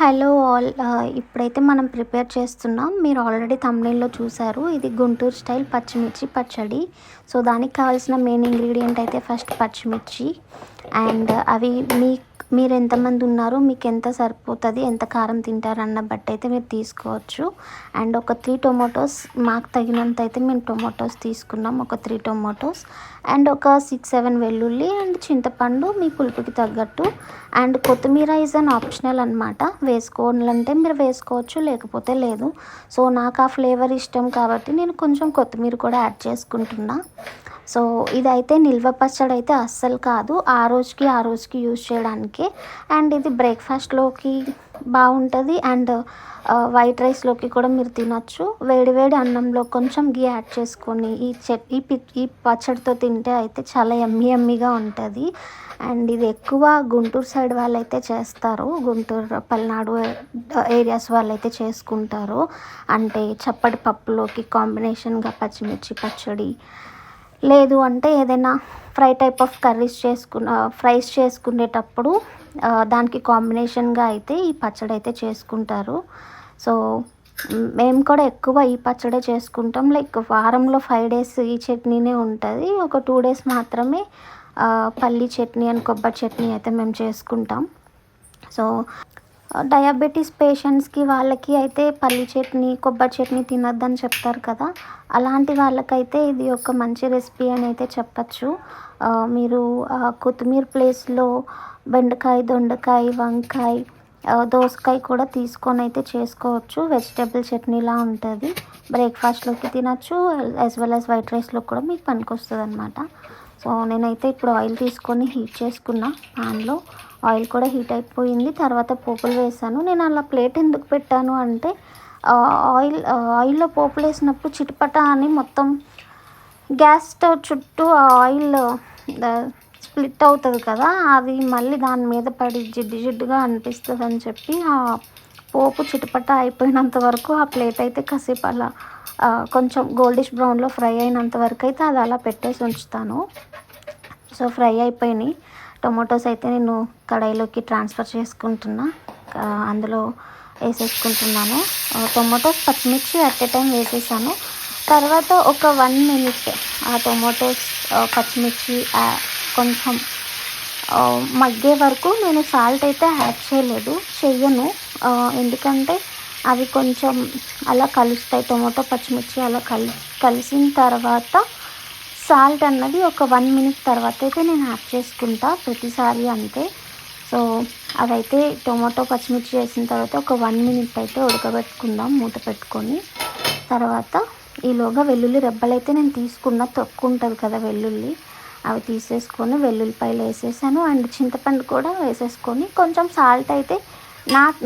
Hello all ఇప్పుడైతే మనం prepare చేస్తున్నాం. మీరు ఆల్రెడీ థంబ్‌నెయిల్‌లో చూసారు. ఇది గుంటూరు స్టైల్ పచ్చిమిర్చి పచ్చడి. సో, దానికి కావాల్సిన మెయిన్ ఇంగ్రీడియంట్ అయితే ఫస్ట్ పచ్చిమిర్చి అండ్ అవి మీరు ఎంతమంది ఉన్నారో మీకు ఎంత సరిపోతుంది, ఎంత కారం తింటారన్న బట్టి అయితే మీరు తీసుకోవచ్చు. అండ్ ఒక 3 టొమాటోస్ మాకు తగినంత అయితే మేము టొమాటోస్ తీసుకున్నాం. ఒక 3 టొమాటోస్ అండ్ ఒక 6-7 వెల్లుల్లి అండ్ చింతపండు మీ పులుపుకి తగ్గట్టు. అండ్ కొత్తిమీర ఈజ్ అన్ ఆప్షనల్ అనమాట. వేసుకోవాలంటే మీరు వేసుకోవచ్చు, లేకపోతే లేదు. సో, నాకు ఆ ఫ్లేవర్ ఇష్టం కాబట్టి నేను కొంచెం కొత్తిమీర కూడా యాడ్ చేసుకుంటున్నా. సో, ఇదైతే నిల్వ పచ్చడి అయితే అస్సలు కాదు. ఆ రోజుకి యూజ్ చేయడానికే. అండ్ ఇది బ్రేక్ఫాస్ట్లోకి బాగుంటుంది అండ్ వైట్ రైస్లోకి కూడా మీరు తినొచ్చు. వేడి వేడి అన్నంలో కొంచెం గీ యాడ్ చేసుకొని ఈ పచ్చడితో తింటే అయితే చాలా యమ్మీగా ఉంటుంది. అండ్ ఇది ఎక్కువ గుంటూరు సైడ్ వాళ్ళైతే చేస్తారు. గుంటూరు పల్నాడు ఏరియాస్ వాళ్ళైతే చేసుకుంటారు. అంటే చప్పటి పప్పులోకి కాంబినేషన్గా పచ్చిమిర్చి పచ్చడి, లేదు అంటే ఏదైనా ఫ్రై టైప్ ఆఫ్ ఫ్రైస్ చేసుకునేటప్పుడు దానికి కాంబినేషన్గా అయితే ఈ పచ్చడి అయితే చేసుకుంటారు. సో, మేము కూడా ఎక్కువ ఈ పచ్చడే చేసుకుంటాం. లైక్ వారంలో 5 డేస్ ఈ చట్నీనే ఉంటుంది. ఒక 2 డేస్ మాత్రమే పల్లీ చట్నీ అండ్ కొబ్బరి చట్నీ అయితే మేము చేసుకుంటాం. సో, డయాబెటీస్ పేషెంట్స్కి వాళ్ళకి అయితే పల్లీ చట్నీ కొబ్బరి చట్నీ తినొద్దని చెప్తారు కదా. అలాంటి వాళ్ళకైతే ఇది ఒక మంచి రెసిపీ అని అయితే చెప్పచ్చు. మీరు కొత్తిమీర ప్లేస్లో బెండకాయ, దొండకాయ, వంకాయ, దోసకాయ కూడా తీసుకొని అయితే చేసుకోవచ్చు. వెజిటేబుల్ చట్నీలా ఉంటుంది. బ్రేక్ఫాస్ట్లోకి తినచ్చు యాజ్ వెల్ యాజ్ వైట్ రైస్లో కూడా మీకు పనికొస్తుంది అనమాట. సో, నేనైతే ఇప్పుడు ఆయిల్ తీసుకొని హీట్ చేసుకున్నా. ప్యాన్లో ఆయిల్ కూడా హీట్ అయిపోయింది. తర్వాత పోపులు వేసాను. నేను అలా ప్లేట్ ఎందుకు పెట్టాను అంటే ఆయిల్లో పోపులు వేసినప్పుడు చిటపట అని మొత్తం గ్యాస్ స్టవ్ చుట్టూ ఆ ఆయిల్ స్ప్లిట్ అవుతుంది కదా, అది మళ్ళీ దాని మీద పడి జిడ్డుగా అనిపిస్తుంది అని చెప్పి ఆ పోపు చిటపట అయిపోయినంత వరకు ఆ ప్లేట్ అయితే కాసేపు అలా కొంచెం గోల్డిష్ బ్రౌన్లో ఫ్రై అయినంత వరకు అయితే అది అలా పెట్టేసి ఉంచుతాను. సో, ఫ్రై అయిపోయినాయి. టొమాటోస్ అయితే నేను కడాయిలోకి ట్రాన్స్ఫర్ చేసుకుంటున్నా. అందులో వేసేసుకుంటున్నాను. టొమాటోస్, పచ్చిమిర్చి అట్ ఏ టైం వేసేసాను. తర్వాత ఒక 1 మినిట్ ఆ టొమాటోస్, పచ్చిమిర్చి కొంచెం మగ్గే వరకు నేను సాల్ట్ అయితే యాడ్ చెయ్యను. ఎందుకంటే అవి కొంచెం అలా కలుస్తాయి. టొమాటో పచ్చిమిర్చి అలా కలిసిన తర్వాత సాల్ట్ అన్నది ఒక 1 మినిట్ తర్వాత అయితే నేను యాడ్ చేసుకుంటా ప్రతిసారి అంతే. సో, అదైతే టొమాటో పచ్చిమిర్చి వేసిన తర్వాత ఒక 1 మినిట్ అయితే ఉడకబెట్టుకుందాం మూత పెట్టుకొని. తర్వాత ఈలోగా వెల్లుల్లి రెబ్బలైతే నేను తీసుకున్న, తొక్కు ఉంటుంది కదా వెల్లుల్లి, అవి తీసేసుకొని వెల్లుల్లిపాయలు వేసేసాను. అండ్ చింతపండు కూడా వేసేసుకొని కొంచెం సాల్ట్ అయితే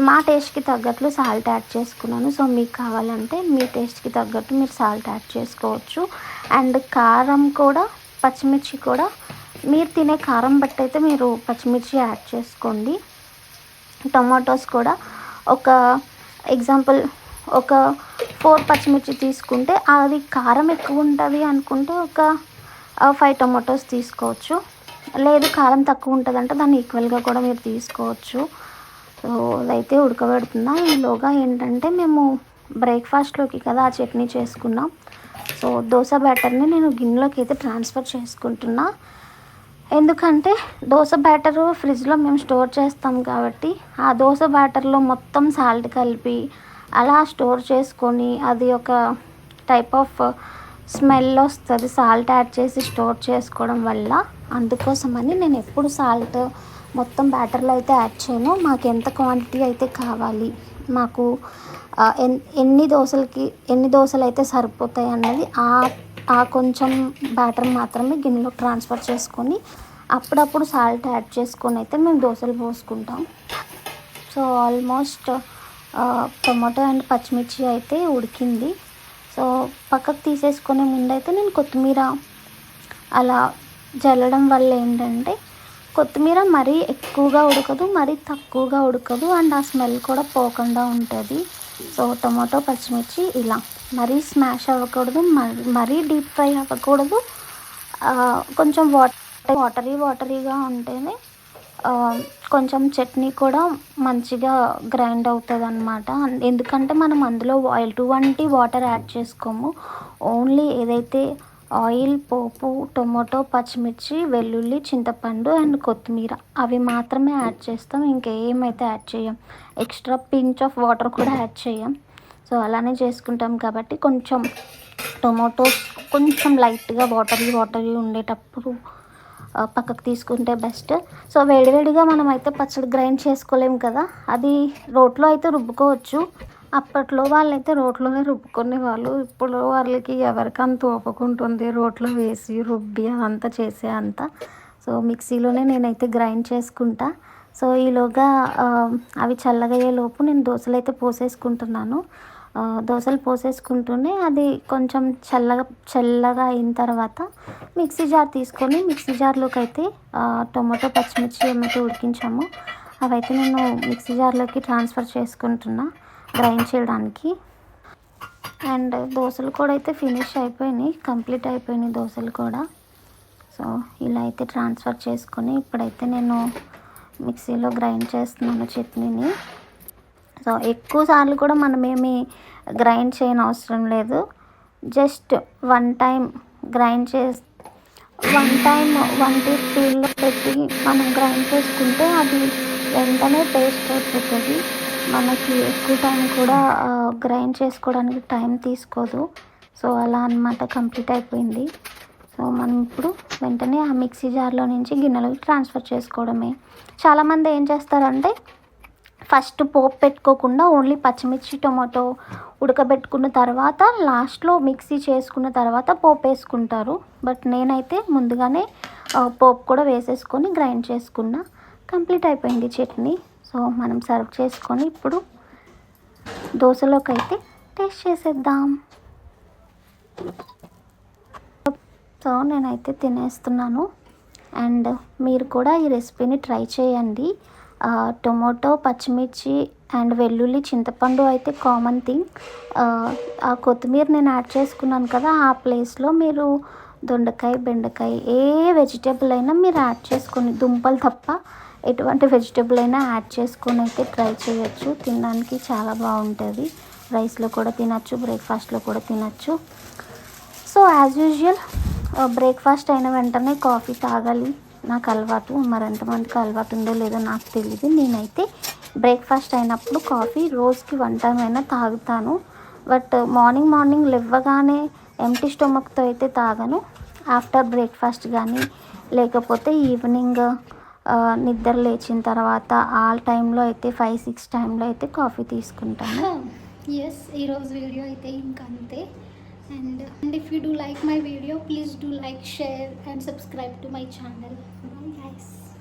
మా టేస్ట్కి తగ్గట్లు సాల్ట్ యాడ్ చేసుకున్నాను. సో, మీకు కావాలంటే మీ టేస్ట్కి తగ్గట్టు మీరు సాల్ట్ యాడ్ చేసుకోవచ్చు. అండ్ కారం కూడా, పచ్చిమిర్చి కూడా మీరు తినే కారం బట్టి అయితే మీరు పచ్చిమిర్చి యాడ్ చేసుకోండి. టొమాటోస్ కూడా ఒక ఎగ్జాంపుల్ ఒక 4 పచ్చిమిర్చి తీసుకుంటే అది కారం ఎక్కువ ఉంటుంది అనుకుంటే ఒక 5 టొమాటోస్ తీసుకోవచ్చు. లేదు కారం తక్కువ ఉంటుందంటే దాన్ని ఈక్వల్గా కూడా మీరు తీసుకోవచ్చు. సో, అదైతే ఉడకబెడుతున్నా. ఈలోగా ఏంటంటే మేము బ్రేక్ఫాస్ట్లోకి కదా ఆ చట్నీ చేసుకున్నాం. సో, దోశ బ్యాటర్ని నేను గిన్నెలోకి అయితే ట్రాన్స్ఫర్ చేసుకుంటున్నా. ఎందుకంటే దోశ బ్యాటరు ఫ్రిడ్జ్లో మేము స్టోర్ చేస్తాం కాబట్టి ఆ దోశ బ్యాటర్లో మొత్తం సాల్ట్ కలిపి అలా స్టోర్ చేసుకొని అది ఒక టైప్ ఆఫ్ స్మెల్ వస్తుంది సాల్ట్ యాడ్ చేసి స్టోర్ చేసుకోవడం వల్ల. అందుకోసమని నేను ఎప్పుడు సాల్ట్ మొత్తం బ్యాటర్లో అయితే యాడ్ చేయను. మాకు ఎంత క్వాంటిటీ అయితే కావాలి, మాకు ఎన్ని దోశలు అయితే సరిపోతాయి అన్నది ఆ కొంచెం బ్యాటర్ మాత్రమే గిన్నెలో ట్రాన్స్ఫర్ చేసుకొని అప్పుడప్పుడు సాల్ట్ యాడ్ చేసుకొని అయితే మేము దోశలు పోసుకుంటాం. సో, ఆల్మోస్ట్ టొమాటో అండ్ పచ్చిమిర్చి అయితే ఉడికింది. సో, పక్కకు తీసేసుకునే ముందైతే నేను కొత్తిమీర అలా జల్లడం వల్ల ఏంటంటే కొత్తిమీర మరీ ఎక్కువగా ఉడకదు, మరీ తక్కువగా ఉడకదు అండ్ ఆ స్మెల్ కూడా పోకుండా ఉంటుంది. సో, టొమాటో పచ్చిమిర్చి ఇలా మరీ స్మాష్ అవ్వకూడదు, మరీ డీప్ ఫ్రై అవ్వకూడదు. కొంచెం వాటరీగా ఉంటేనే కొంచెం చట్నీ కూడా మంచిగా గ్రైండ్ అవుతుంది అనమాట. ఎందుకంటే మనం అందులో ఎటువంటి వాటర్ యాడ్ చేసుకోము. ఓన్లీ ఏదైతే ఆయిల్, పోపు, టొమాటో, పచ్చిమిర్చి, వెల్లుల్లి, చింతపండు అండ్ కొత్తిమీర అవి మాత్రమే యాడ్ చేస్తాం. ఇంకేమైతే యాడ్ చేయం. ఎక్స్ట్రా పించ్ ఆఫ్ వాటర్ కూడా యాడ్ చేయం. సో అలానే చేసుకుంటాం కాబట్టి కొంచెం టొమాటోస్ కొంచెం లైట్గా వాటరీ ఉండేటప్పుడు పక్కకు తీసుకుంటే బెస్ట్. సో వేడివేడిగా మనం అయితే పచ్చడి గ్రైండ్ చేసుకోలేము కదా, అది రోట్లో అయితే రుబ్బుకోవచ్చు. అప్పట్లో వాళ్ళైతే రోట్లోనే రుబ్బుకునే వాళ్ళు. ఇప్పుడు వాళ్ళకి ఎవరికంత ఒప్పుకుంటుంది రోట్లో వేసి రుబ్బి అంతా చేసే అంత. సో మిక్సీలోనే నేనైతే గ్రైండ్ చేసుకుంటా. సో ఈలోగా అవి చల్లగయ్యేలోపు నేను దోశలు అయితే పోసేసుకుంటున్నాను. దోశలు పోసేసుకుంటూనే అది కొంచెం చల్లగా అయిన తర్వాత మిక్సీ జార్ తీసుకొని మిక్సీ జార్లోకి అయితే టొమాటో, పచ్చిమిర్చి ఏమైతే ఉడికించామో అవైతే నేను మిక్సీ జార్లోకి ట్రాన్స్ఫర్ చేసుకుంటున్నా గ్రైండ్ చేయడానికి. అండ్ దోశలు కూడా అయితే ఫినిష్ అయిపోయినాయి, కంప్లీట్ అయిపోయినాయి దోశలు కూడా. సో ఇలా అయితే ట్రాన్స్ఫర్ చేసుకొని ఇప్పుడైతే నేను మిక్సీలో గ్రైండ్ చేస్తున్నాను చట్నీని. సో ఎక్కువ సార్లు కూడా మనమేమి గ్రైండ్ చేయని అవసరం లేదు. జస్ట్ వన్ టైం వంటి స్పీడ్లో పెట్టి మనం గ్రైండ్ చేసుకుంటే అది వెంటనే పేస్ట్ అయిపోతుంది. మనకి ఎక్కువ టైం కూడా గ్రైండ్ చేసుకోవడానికి టైం తీసుకోదు. సో అలా అన్నమాట, కంప్లీట్ అయిపోయింది. సో మనం ఇప్పుడు వెంటనే ఆ మిక్సీ జార్లో నుంచి గిన్నెలోకి ట్రాన్స్ఫర్ చేసుకోవడమే. చాలామంది ఏం చేస్తారంటే ఫస్ట్ పోపు పెట్టుకోకుండా ఓన్లీ పచ్చిమిర్చి, టొమాటో ఉడకబెట్టుకున్న తర్వాత లాస్ట్లో మిక్సీ చేసుకున్న తర్వాత పోపు వేసుకుంటారు. బట్ నేనైతే ముందుగానే పోపు కూడా వేసేసుకొని గ్రైండ్ చేసుకున్నా. కంప్లీట్ అయిపోయింది చట్నీ. సో మనం సర్వ్ చేసుకొని ఇప్పుడు దోశలోకి అయితే టేస్ట్ చేసేద్దాం. సో నేనైతే తినేస్తున్నాను. అండ్ మీరు కూడా ఈ రెసిపీని ట్రై చేయండి. టొమాటో, పచ్చిమిర్చి అండ్ వెల్లుల్లి, చింతపండు అయితే కామన్ థింగ్. ఆ కొత్తిమీర నేను యాడ్ చేసుకున్నాను కదా, ఆ ప్లేస్లో మీరు దొండకాయ, బెండకాయ ఏ వెజిటేబుల్ అయినా మీరు యాడ్ చేసుకొని, దుంపలు తప్ప ఎటువంటి వెజిటేబుల్ అయినా యాడ్ చేసుకొని అయితే ట్రై చేయొచ్చు. తినడానికి చాలా బాగుంటుంది. రైస్లో కూడా తినచ్చు, బ్రేక్ఫాస్ట్లో కూడా తినచ్చు. సో యాజ్ యూజువల్ బ్రేక్ఫాస్ట్ అయిన వెంటనే కాఫీ తాగాలి, నాకు అలవాటు. మరి ఎంతమందికి అలవాటు ఉందో లేదో నాకు తెలియదు. నేనైతే బ్రేక్ఫాస్ట్ అయినప్పుడు కాఫీ రోజుకి 1 టైం అయినా తాగుతాను. బట్ మార్నింగ్ లేవగానే ఎంప్టీ స్టొమక్తో అయితే తాగను. ఆఫ్టర్ బ్రేక్ఫాస్ట్ కానీ లేకపోతే ఈవినింగ్ నిద్ర లేచిన తర్వాత ఆ టైంలో అయితే 5-6 టైంలో అయితే కాఫీ తీసుకుంటాను. ఎస్, ఈరోజు వీడియో అయితే ఇంకా అంతే. And if you do like my video, please do like, share and subscribe to my channel. Bye guys.